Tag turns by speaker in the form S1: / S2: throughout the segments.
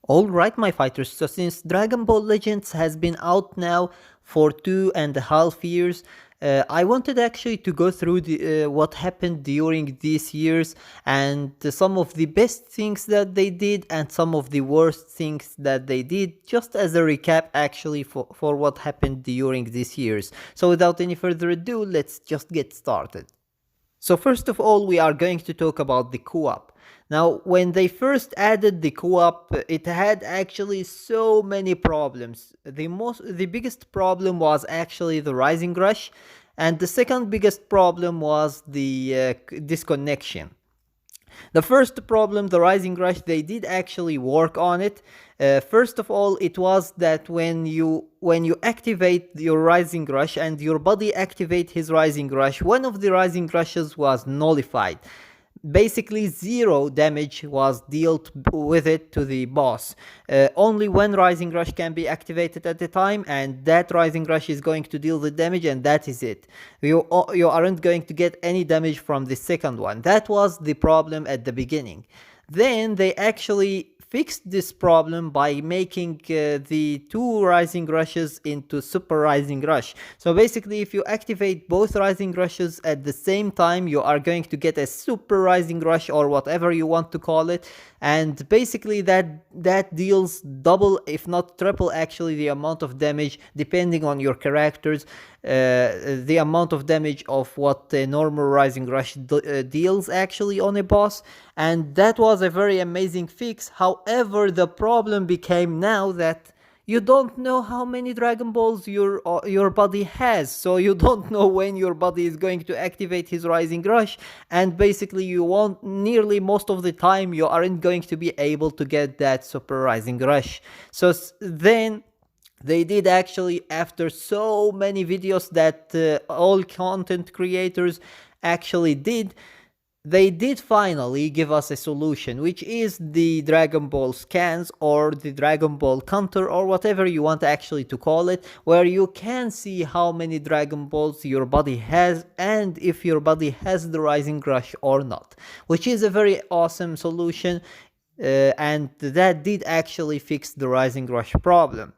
S1: Alright, my fighters, so since Dragon Ball Legends has been out now for 2.5 years, I wanted actually to go through what happened during these years and some of the best things that they did and some of the worst things that they did, just as a recap actually for what happened during these years. So without any further ado, let's just get started. So first of all, we are going to talk about the co-op. Now, when they first added the co-op, it had actually so many problems. The biggest problem was actually the rising rush, and the second biggest problem was the disconnection. The first problem, the rising rush, they did actually work on it. First of all, it was that when you activate your rising rush and your body activate his rising rush, one of the rising rushes was nullified. Basically, zero damage was dealt with it to the boss. Only one rising rush can be activated at a time, and that rising rush is going to deal the damage, and that is it. You aren't going to get any damage from the second one. That was the problem at the beginning. Then they actually fixed this problem by making the two rising rushes into super rising rush. So basically, if you activate both rising rushes at the same time, you are going to get a super rising rush or whatever you want to call it, and basically that deals double if not triple actually the amount of damage depending on your characters, the amount of damage of what a normal rising rush deals actually on a boss, and that was a very amazing fix. However, the problem became now that you don't know how many Dragon Balls your body has, so you don't know when your body is going to activate his Rising Rush, and basically you won't, nearly most of the time, you aren't going to be able to get that Super Rising Rush. So then they did actually, after so many videos that all content creators actually did, they did finally give us a solution, which is the Dragon Ball scans or the Dragon Ball counter or whatever you want actually to call it, where you can see how many Dragon Balls your body has and if your body has the Rising Rush or not, which is a very awesome solution, and that did actually fix the Rising Rush problem.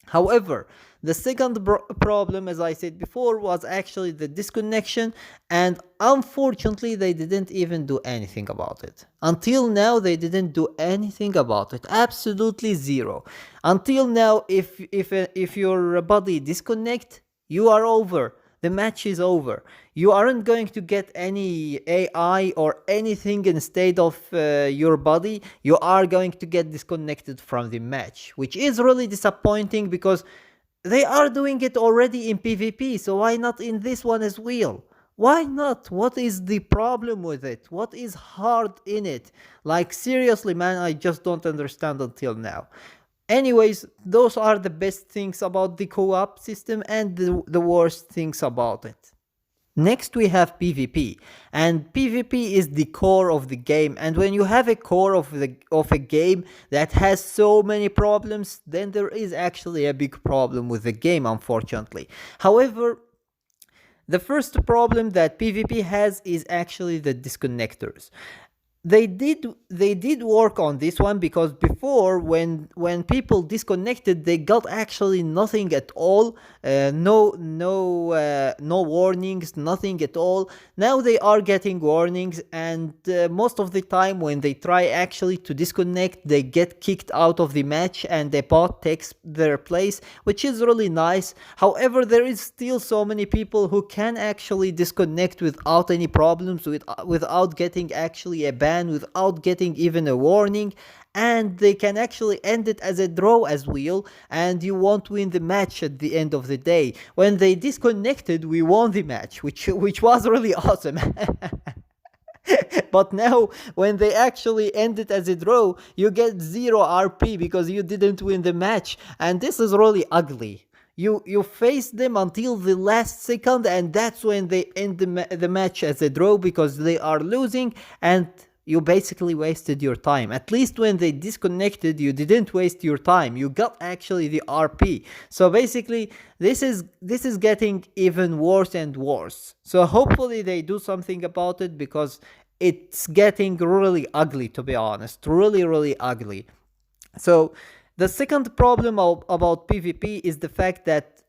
S1: However, the second problem, as I said before, was actually the disconnection, and unfortunately, they didn't even do anything about it. Until now, they didn't do anything about it. Absolutely zero. Until now, if your body disconnect, you are over. The match is over. You aren't going to get any AI or anything instead of your body. You are going to get disconnected from the match, which is really disappointing because they are doing it already in PvP, so why not in this one as well? Why not? What is the problem with it? What is hard in it? Like, seriously, man, I just don't understand until now. Anyways, those are the best things about the co-op system and the worst things about it. Next we have PvP, and PvP is the core of the game, and when you have a core of a game that has so many problems, then there is actually a big problem with the game, unfortunately. However, the first problem that PvP has is actually the disconnectors. They did work on this one, because before, when people disconnected, they got actually nothing at all, no warnings, nothing at all. Now they are getting warnings, and most of the time when they try actually to disconnect, they get kicked out of the match and the bot takes their place, which is really nice. However, there is still so many people who can actually disconnect without any problems, without getting actually a ban, without getting even a warning, and they can actually end it as a draw as well, and you won't win the match at the end of the day. When they disconnected, we won the match, which was really awesome. But now, when they actually end it as a draw, you get 0 RP because you didn't win the match, and this is really ugly. You face them until the last second, and that's when they end the match as a draw because they are losing, and you basically wasted your time. At least when they disconnected, you didn't waste your time. You got actually the RP. So basically, this is getting even worse and worse. So hopefully they do something about it, because it's getting really ugly, to be honest. Really, really ugly. So the second problem about PvP is the fact that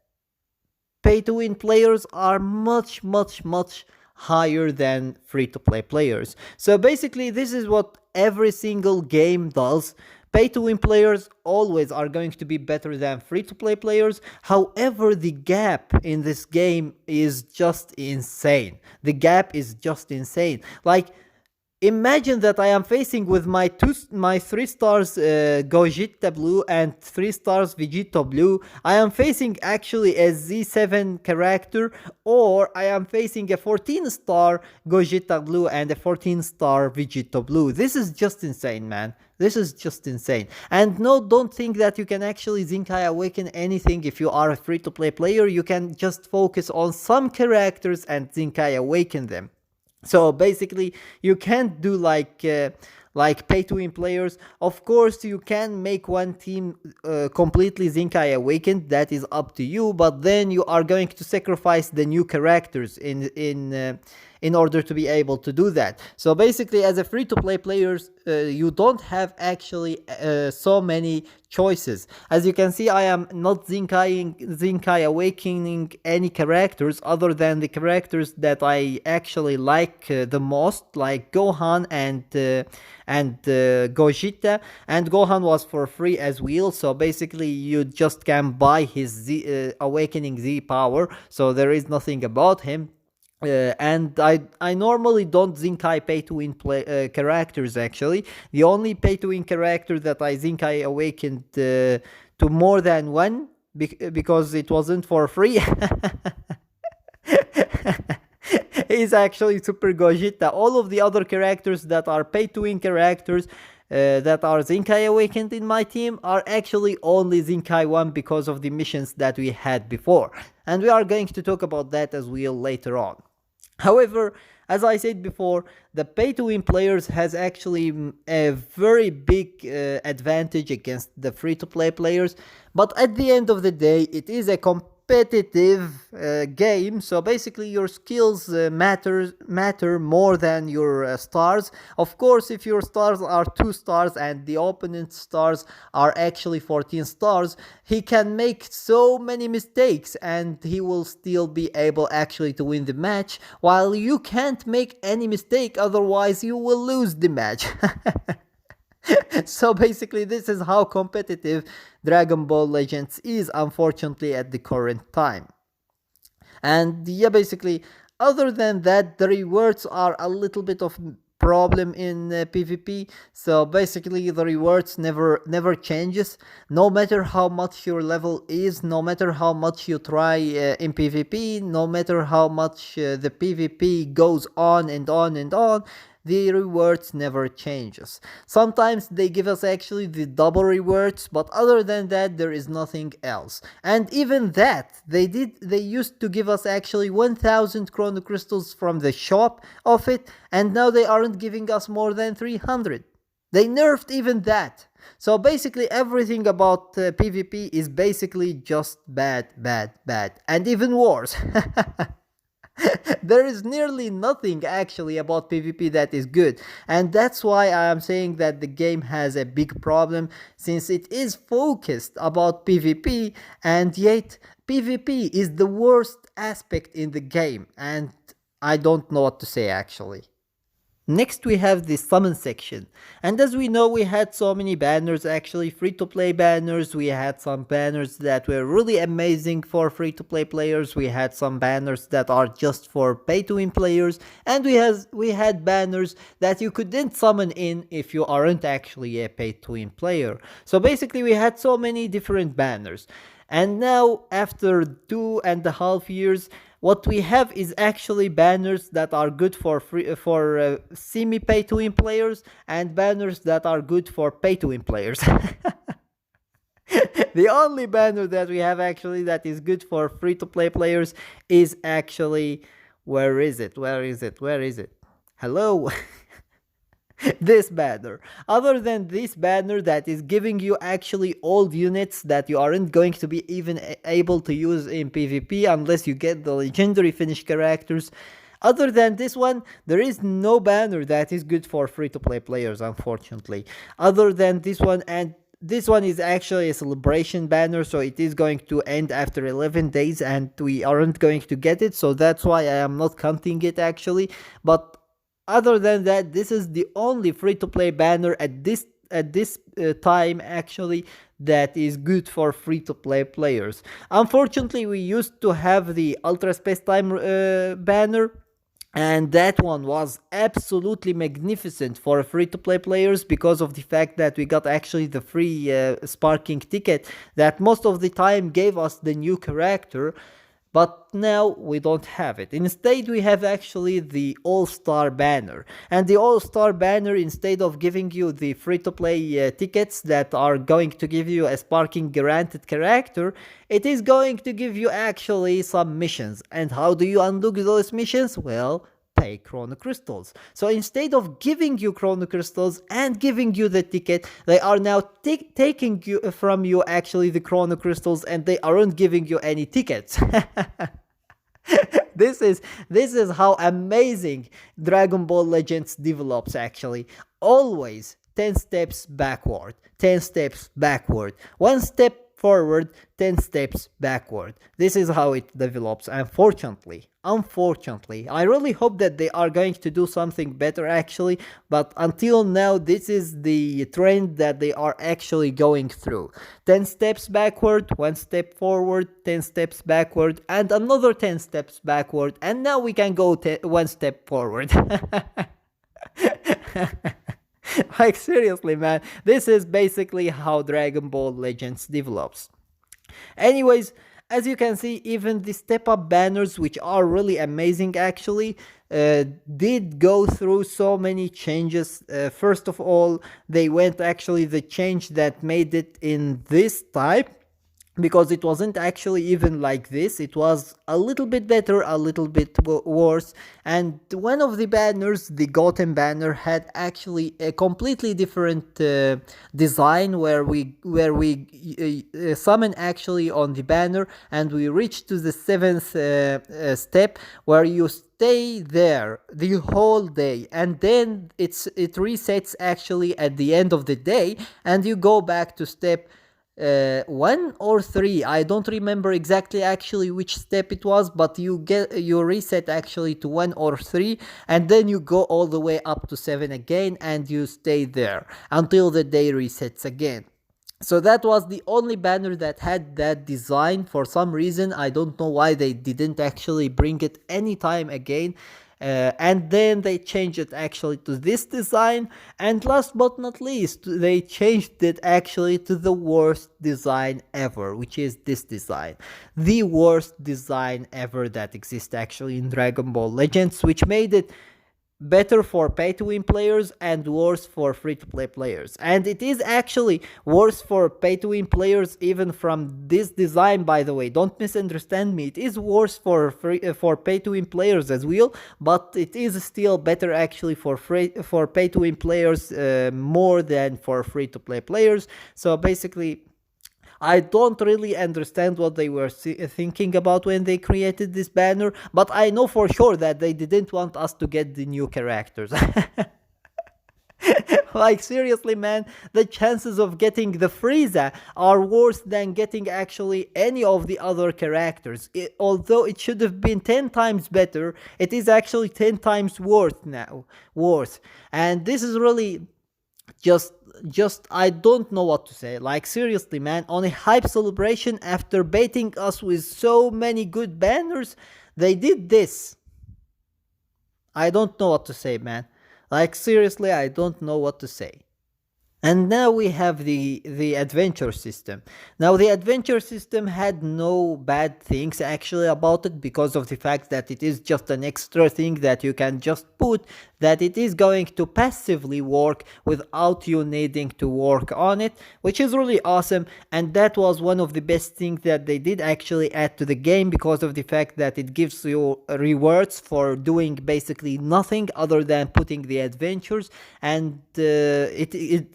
S1: pay to win players are much, much, much higher than free to play players. So basically, this is what every single game does. Pay to win players always are going to be better than free to play players. However, the gap in this game is just insane. The gap is just insane. Like, imagine that I am facing with my 3 stars Gogeta Blue and 3 stars Vegeta Blue. I am facing actually a Z7 character, or I am facing a 14-star Gogeta Blue and a 14-star Vegeta Blue. This is just insane, man. This is just insane. And no, don't think that you can actually Zinkai Awaken anything if you are a free-to-play player. You can just focus on some characters and Zinkai Awaken them. So basically, you can't do like pay to win players. Of course, you can make one team completely Zinkai Awakened. That is up to you. But then you are going to sacrifice the new characters in order to be able to do that. So basically, as a free to play players, you don't have actually so many choices. As you can see, I am not Zinkai Awakening any characters other than the characters that I actually like the most, like Gohan and Gogeta. And Gohan was for free as well, so basically you just can buy his Awakening Z power, so there is nothing about him. And I normally don't Zinkai pay to win characters. Actually, the only pay to win character that I Zinkai awakened to more than one because it wasn't for free is actually Super Gogeta. All of the other characters that are pay to win characters that are Zinkai awakened in my team are actually only Zinkai 1 because of the missions that we had before. And we are going to talk about that as well later on. However, as I said before, the pay-to-win players has actually a very big advantage against the free-to-play players. But at the end of the day, it is a competitive game, so basically your skills matter more than your stars. Of course, if your stars are 2 stars and the opponent's stars are actually 14 stars, he can make so many mistakes and he will still be able actually to win the match, while you can't make any mistake, otherwise you will lose the match. So basically, this is how competitive Dragon Ball Legends is, unfortunately, at the current time. And yeah, basically, other than that, the rewards are a little bit of problem in PvP. So basically, the rewards never changes, no matter how much your level is, no matter how much you try in PvP, no matter how much the PvP goes on and on and on. The rewards never changes. Sometimes they give us actually the double rewards, but other than that there is nothing else. And even that, they used to give us actually 1000 chrono crystals from the shop of it, and now they aren't giving us more than 300. They nerfed even that. So basically everything about PvP is basically just bad, and even worse. There is nearly nothing actually about PvP that is good, and that's why I am saying that the game has a big problem, since it is focused about PvP, and yet PvP is the worst aspect in the game, and I don't know what to say actually. Next we have the summon section, and as we know, we had so many banners, actually free to play banners. We had some banners that were really amazing for free to play players, we had some banners that are just for pay to win players, and we had banners that you couldn't summon in if you aren't actually a pay to win player. So basically we had so many different banners, and now after 2.5 years, what we have is actually banners that are good for semi pay to win players, and banners that are good for pay to win players. The only banner that we have actually that is good for free to play players is actually, where is it? Hello. This banner. Other than this banner that is giving you actually old units that you aren't going to be even able to use in PvP unless you get the legendary finish characters. Other than this one, there is no banner that is good for free to play players, unfortunately. Other than this one, and this one is actually a celebration banner, so it is going to end after 11 days and we aren't going to get it, so that's why I am not counting it actually. But other than that, this is the only free to play banner at this time actually that is good for free to play players. Unfortunately, we used to have the Ultra Space Time banner, and that one was absolutely magnificent for free to play players because of the fact that we got actually the free sparking ticket that most of the time gave us the new character. But now we don't have it. Instead, we have actually the All-Star banner. And the All-Star banner, instead of giving you the free-to-play tickets that are going to give you a sparking granted character, it is going to give you actually some missions. And how do you unlock those missions? Well, pay chrono crystals. So instead of giving you chrono crystals and giving you the ticket, they are now taking you from you actually the chrono crystals, and they aren't giving you any tickets. This is how amazing Dragon Ball Legends develops actually. Always 10 steps backward, 10 steps backward, 1 step forward, 10 steps backward. This is how it develops, unfortunately. I really hope that they are going to do something better actually, but until now this is the trend that they are actually going through. 10 steps backward, 1 step forward, 10 steps backward, and another 10 steps backward, and now we can go 1 step forward. Like seriously, man, this is basically how Dragon Ball Legends develops. Anyways, as you can see, even the step up banners, which are really amazing actually, did go through so many changes. First of all, they went actually the change that made it in this type, because it wasn't actually even like this. It was a little bit better, a little bit worse. And one of the banners, the Goten banner, had actually a completely different design, where we summon actually on the banner, and we reach to the 7th step, where you stay there the whole day, and then it resets actually at the end of the day, and you go back to step 1 or 3. I don't remember exactly actually which step it was, but you reset actually to 1 or 3, and then you go all the way up to 7 again, and you stay there until the day resets again. So that was the only banner that had that design. For some reason, I don't know why they didn't actually bring it anytime again. And then they changed it actually to this design, and last but not least, they changed it actually to the worst design ever, which is this design. The worst design ever that exists actually in Dragon Ball Legends, which made it better for pay to win players and worse for free to play players. And it is actually worse for pay to win players even from this design, by the way. Don't misunderstand me. It is worse for pay to win players as well, but it is still better actually for pay to win players more than for free to play players. So basically, I don't really understand what they were thinking about when they created this banner, but I know for sure that they didn't want us to get the new characters. Like seriously, man, the chances of getting the Frieza are worse than getting actually any of the other characters. Although it should have been 10 times better, it is actually 10 times worse now. And this is really just I don't know what to say. Like seriously, man, on a hype celebration, after baiting us with so many good banners, they did this. I don't know what to say, man. Like seriously, I don't know what to say. And now we have the adventure system. Now the adventure system had no bad things actually about it, because of the fact that it is just an extra thing that you can just put, that it is going to passively work without you needing to work on it, which is really awesome. And that was one of the best things that they did actually add to the game, because of the fact that it gives you rewards for doing basically nothing other than putting the adventures. And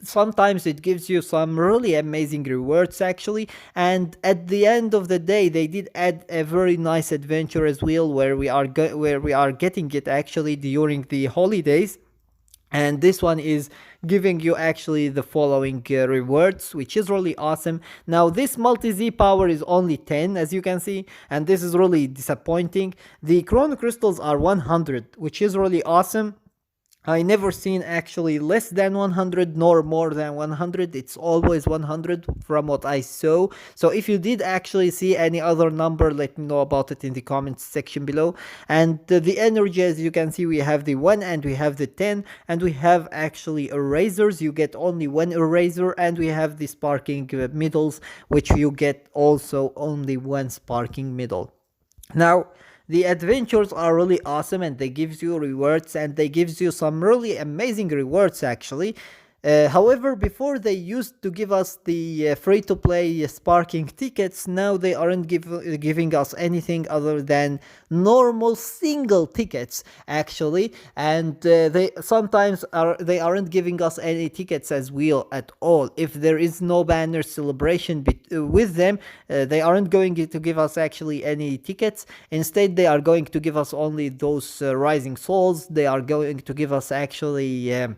S1: sometimes it gives you some really amazing rewards actually. And at the end of the day, they did add a very nice adventure as well, where we are getting it actually during the holidays. And this one is giving you actually the following rewards, which is really awesome. Now this multi-Z power is only 10, as you can see, and this is really disappointing. The chrono crystals are 100, which is really awesome. I never seen actually less than 100 nor more than 100. It's always 100 from what I saw. So if you did actually see any other number, let me know about it in the comments section below. And the energy, as you can see, we have the 1 and we have the 10, and we have actually erasers. You get only one eraser, and we have the sparking middles, which you get also only one sparking middle. Now, the adventures are really awesome, and they gives you rewards, and they gives you some really amazing rewards actually. However, before they used to give us the free-to-play sparking tickets, now they aren't giving us anything other than normal single tickets actually, and they aren't giving us any tickets as well at all. If there is no banner celebration with them, they aren't going to give us actually any tickets. Instead, they are going to give us only those rising souls. They are going to give us actually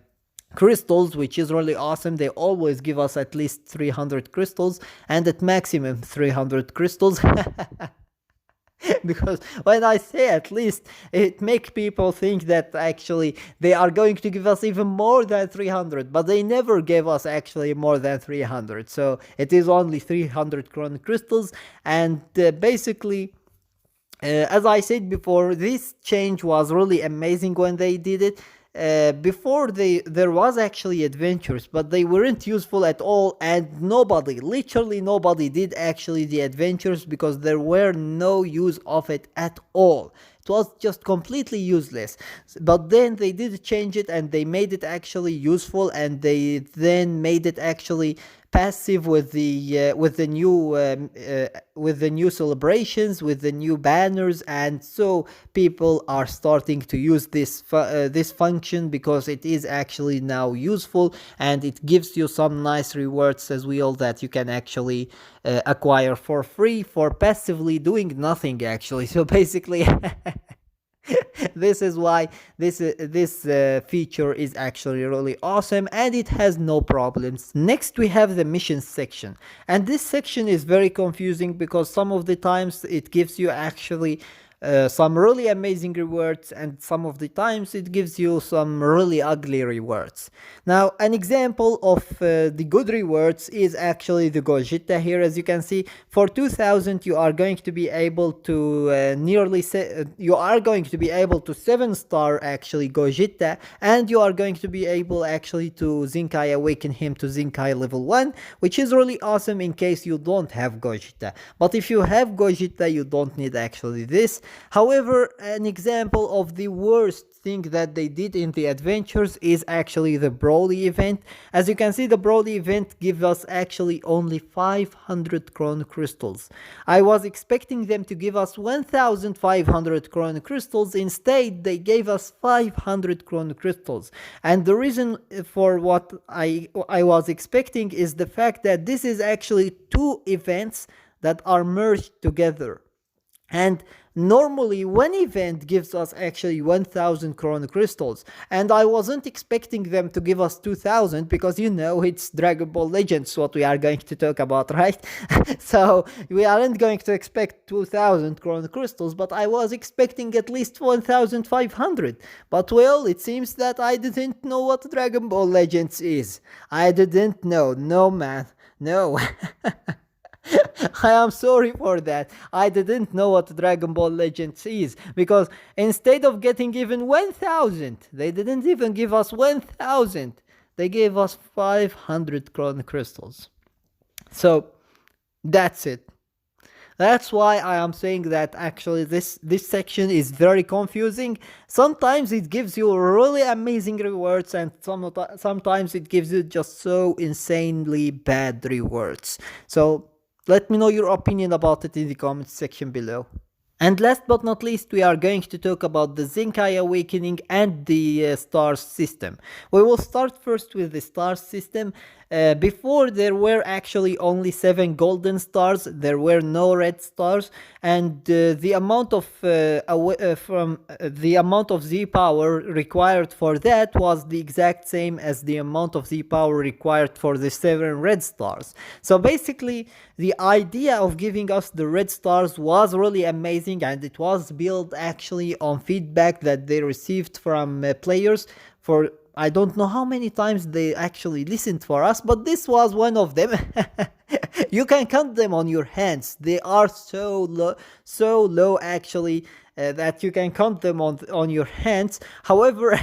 S1: crystals, which is really awesome. They always give us at least 300 crystals, and at maximum 300 crystals. Because when I say at least, it makes people think that actually they are going to give us even more than 300, but they never gave us actually more than 300. So it is only 300 chrono crystals, and basically, as I said before, this change was really amazing when they did it. Before there was actually adventures, but they weren't useful at all, and literally nobody did actually the adventures because there were no use of it at all. It was just completely useless. But then they did change it, and they made it actually useful, and they then made it actually passive with the new celebrations, with the new banners, and so people are starting to use this function because it is actually now useful, and it gives you some nice rewards as well that you can actually acquire for free for passively doing nothing actually. So basically this is why this feature is actually really awesome, and it has no problems. Next we have the missions section, and this section is very confusing because some of the times it gives you actually some really amazing rewards, and some of the times it gives you some really ugly rewards. Now, an example of the good rewards is actually the Gogeta here. As you can see, for 2000 you are going to be able to 7-star actually Gogeta, and you are going to be able actually to Zinkai awaken him to Zinkai level 1, which is really awesome in case you don't have Gogeta. But if you have Gogeta, you don't need actually this. However, an example of the worst thing that they did in the adventures is actually the Broly event. As you can see, the Broly event gives us actually only 500 chrono crystals. I was expecting them to give us 1500 chrono crystals. Instead, they gave us 500 chrono crystals. And the reason for what I was expecting is the fact that this is actually two events that are merged together. And normally one event gives us actually 1000 chrono crystals, and I wasn't expecting them to give us 2000 because it's Dragon Ball Legends what we are going to talk about, right? So we aren't going to expect 2000 chrono crystals, but I was expecting at least 1500. But well, it seems that I didn't know what Dragon Ball Legends is. I didn't know. No, man. No. I am sorry for that. I didn't know what Dragon Ball Legends is, because instead of getting even 1000, they didn't even give us 1000. They gave us 500 chrono crystals. So that's it. That's why I am saying that actually this section is very confusing. Sometimes it gives you really amazing rewards, and sometimes it gives you just so insanely bad rewards. So let me know your opinion about it in the comments section below. And last but not least, we are going to talk about the Zenkai Awakening and the stars system. We will start first with the stars system. Before there were actually only 7 golden stars, there were no red stars, and the amount of the amount of Z power required for that was the exact same as the amount of Z power required for the 7 red stars. So basically, the idea of giving us the red stars was really amazing, and it was built actually on feedback that they received from players. For I don't know how many times they actually listened for us, but this was one of them. You can count them on your hands. They are so low actually, that you can count them on your hands. However,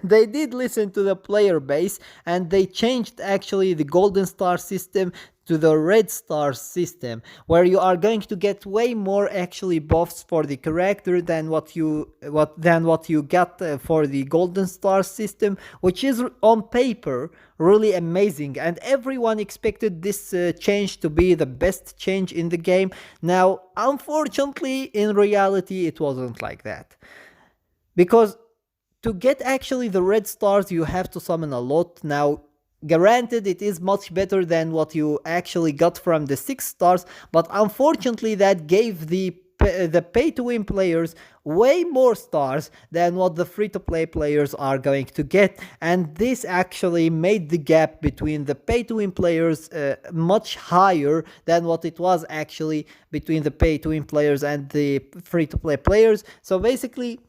S1: they did listen to the player base, and they changed actually the golden star system to the red star system, where you are going to get way more actually buffs for the character than what you got for the golden star system, which is on paper really amazing, and everyone expected this change to be the best change in the game. Now unfortunately, in reality, it wasn't like that, because to get actually the red stars, you have to summon a lot. Now, granted, it is much better than what you actually got from the 6 stars, but unfortunately, that gave the pay-to-win players way more stars than what the free-to-play players are going to get, and this actually made the gap between the pay-to-win players much higher than what it was actually between the pay-to-win players and the free-to-play players. So basically,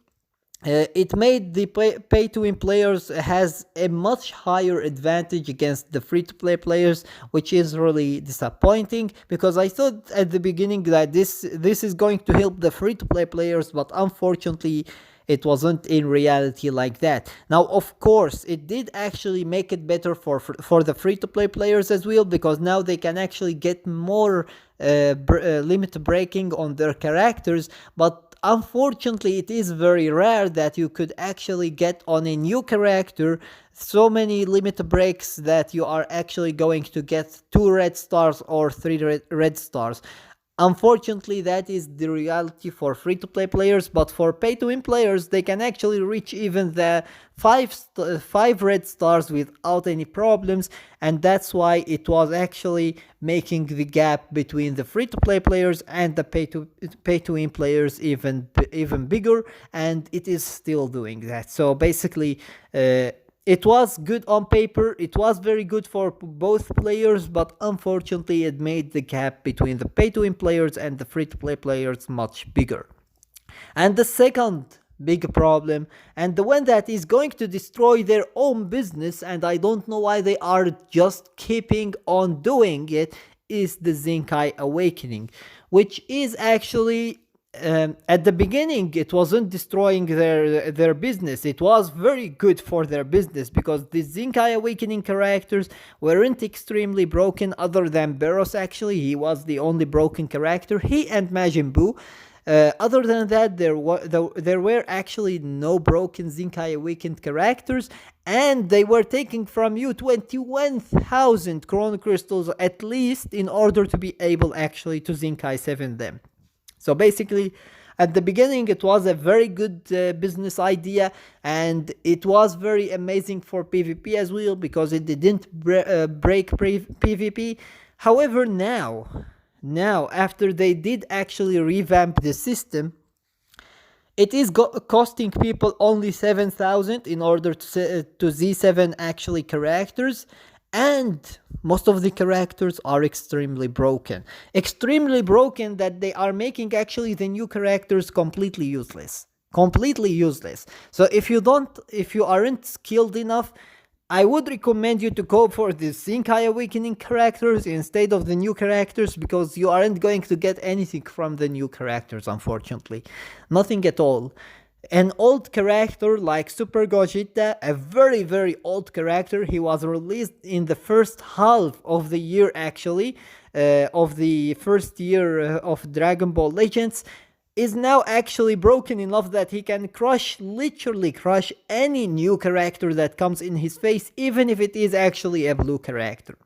S1: it made the pay-to-win players has a much higher advantage against the free-to-play players, which is really disappointing, because I thought at the beginning that this is going to help the free-to-play players, but unfortunately it wasn't in reality like that. Now, of course, it did actually make it better for the free-to-play players as well, because now they can actually get more limit breaking on their characters, but unfortunately, it is very rare that you could actually get on a new character so many limit breaks that you are actually going to get 2 red stars or 3 red stars. Unfortunately, that is the reality for free-to-play players, but for pay-to-win players, they can actually reach even the 5 red stars without any problems, and that's why it was actually making the gap between the free-to-play players and the pay-to-win players even bigger, and it is still doing that. So basically, it was good on paper, it was very good for both players, but unfortunately it made the gap between the pay-to-win players and the free-to-play players much bigger. And the second big problem, and the one that is going to destroy their own business, and I don't know why they are just keeping on doing it, is the Zenkai Awakening, which is actually at the beginning it wasn't destroying their business. It was very good for their business, because the Zenkai Awakening characters weren't extremely broken, other than Beros. Actually, he was the only broken character, he and Majin Buu. Other than that, there were actually no broken Zenkai Awakened characters, and they were taking from you 21,000 Chrono Crystals at least in order to be able actually to Zenkai 7 them. So basically, at the beginning, it was a very good business idea, and it was very amazing for PvP as well, because it didn't break PvP. However, now, after they did actually revamp the system, it is costing people only 7,000 in order to Z7 actually characters, and most of the characters are extremely broken. Extremely broken that they are making actually the new characters completely useless. Completely useless. So if you aren't skilled enough, I would recommend you to go for the Zenkai Awakening characters instead of the new characters, because you aren't going to get anything from the new characters, unfortunately. Nothing at all. An old character like Super Gogeta, a very very old character, he was released in the first half of the year actually, of the first year of Dragon Ball Legends, is now actually broken enough that he can literally crush any new character that comes in his face, even if it is actually a blue character.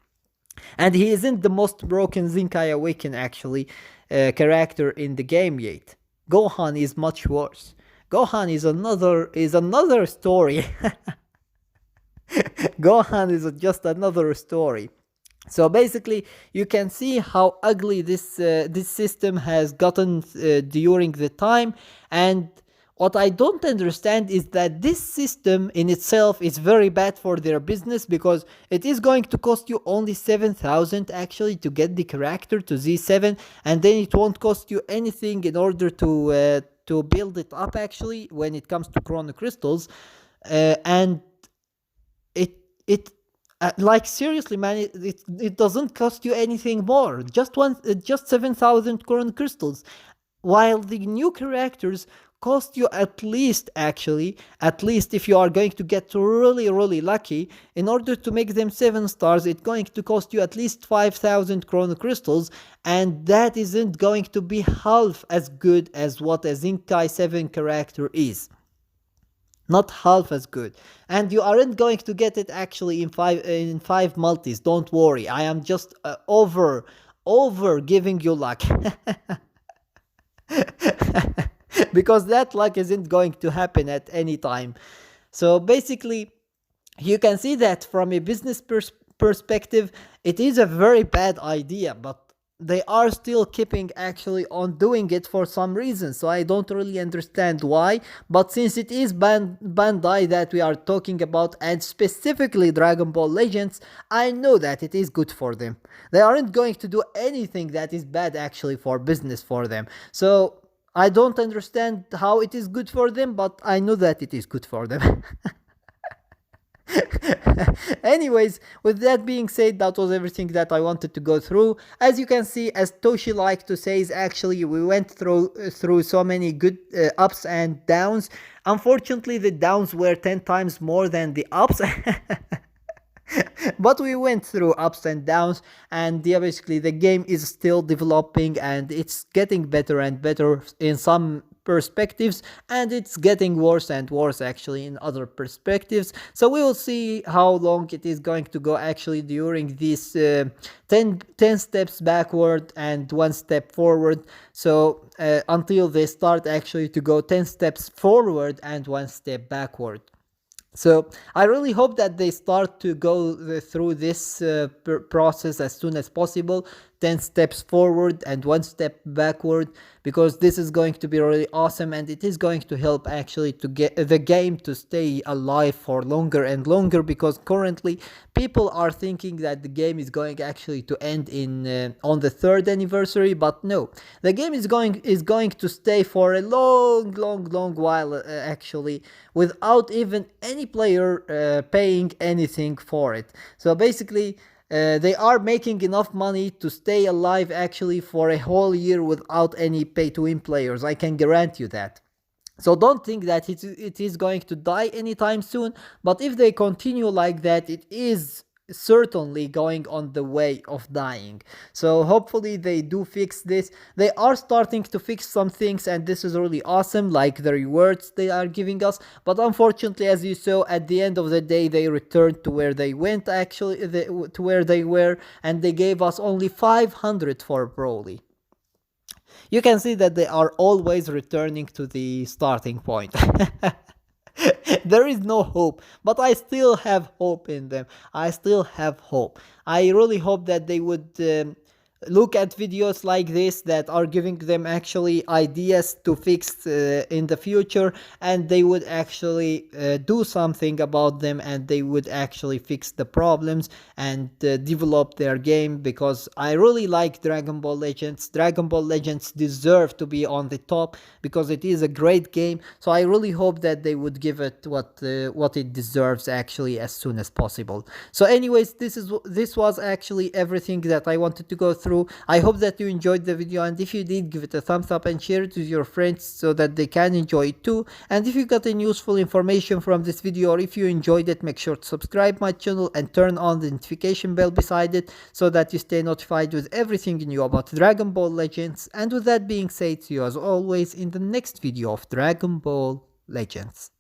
S1: And he isn't the most broken Zenkai Awaken actually character in the game yet. Gohan is much worse. Gohan is another story. Gohan is just another story. So basically, you can see how ugly this system has gotten during the time. And what I don't understand is that this system in itself is very bad for their business, because it is going to cost you only 7,000 actually to get the character to Z7, and then it won't cost you anything in order to build it up actually when it comes to chrono crystals. And it it like seriously, man, it doesn't cost you anything more, just 7,000 current crystals, while the new characters cost you at least, actually, at least if you are going to get really lucky, in order to make them 7 stars, it's going to cost you at least 5,000 chrono crystals, and that isn't going to be half as good as what a Zinkai 7 character is. Not half as good, and you aren't going to get it actually in five multis. Don't worry, I am just over giving you luck. Because that luck isn't going to happen at any time. So basically, you can see that from a business perspective, it is a very bad idea, but they are still keeping actually on doing it for some reason. So I don't really understand why. But since it is Bandai that we are talking about, and specifically Dragon Ball Legends, I know that it is good for them. They aren't going to do anything that is bad actually for business for them. So I don't understand how it is good for them, but I know that it is good for them. Anyways, with that being said, that was everything that I wanted to go through. As you can see, as Toshi liked to say, is actually we went through so many good ups and downs. Unfortunately, the downs were 10 times more than the ups. But we went through ups and downs, and yeah, basically the game is still developing, and it's getting better and better in some perspectives, and it's getting worse and worse actually in other perspectives. So we will see how long it is going to go actually during these 10 steps backward and 1 step forward. So until they start actually to go 10 steps forward and 1 step backward. So I really hope that they start to go through this process as soon as possible, 10 steps forward and 1 step backward, because this is going to be really awesome, and it is going to help actually to get the game to stay alive for longer and longer, because currently people are thinking that the game is going actually to end in on the 3rd anniversary, but no, the game is going to stay for a long while actually, without even any player paying anything for it. So basically, they are making enough money to stay alive actually for a whole year without any pay-to-win players. I can guarantee you that. So don't think that it is going to die anytime soon, but if they continue like that, it is certainly going on the way of dying. So hopefully they do fix this. They are starting to fix some things, and this is really awesome, like the rewards they are giving us. But unfortunately, as you saw, at the end of the day, they returned to where they went actually, to where they were, and they gave us only 500 for Broly. You can see that they are always returning to the starting point. There is no hope, but I still have hope in them. I still have hope. I really hope that they would look at videos like this that are giving them actually ideas to fix in the future, and they would actually do something about them, and they would actually fix the problems and develop their game, because I really like Dragon Ball Legends. Dragon Ball Legends deserve to be on the top because it is a great game. So I really hope that they would give it what it deserves actually as soon as possible. So anyways, this was actually everything that I wanted to go through. I hope that you enjoyed the video, and if you did, give it a thumbs up and share it with your friends so that they can enjoy it too. And if you got any useful information from this video, or if you enjoyed it, make sure to subscribe my channel and turn on the notification bell beside it so that you stay notified with everything new about Dragon Ball Legends. And with that being said, see you as always in the next video of Dragon Ball Legends.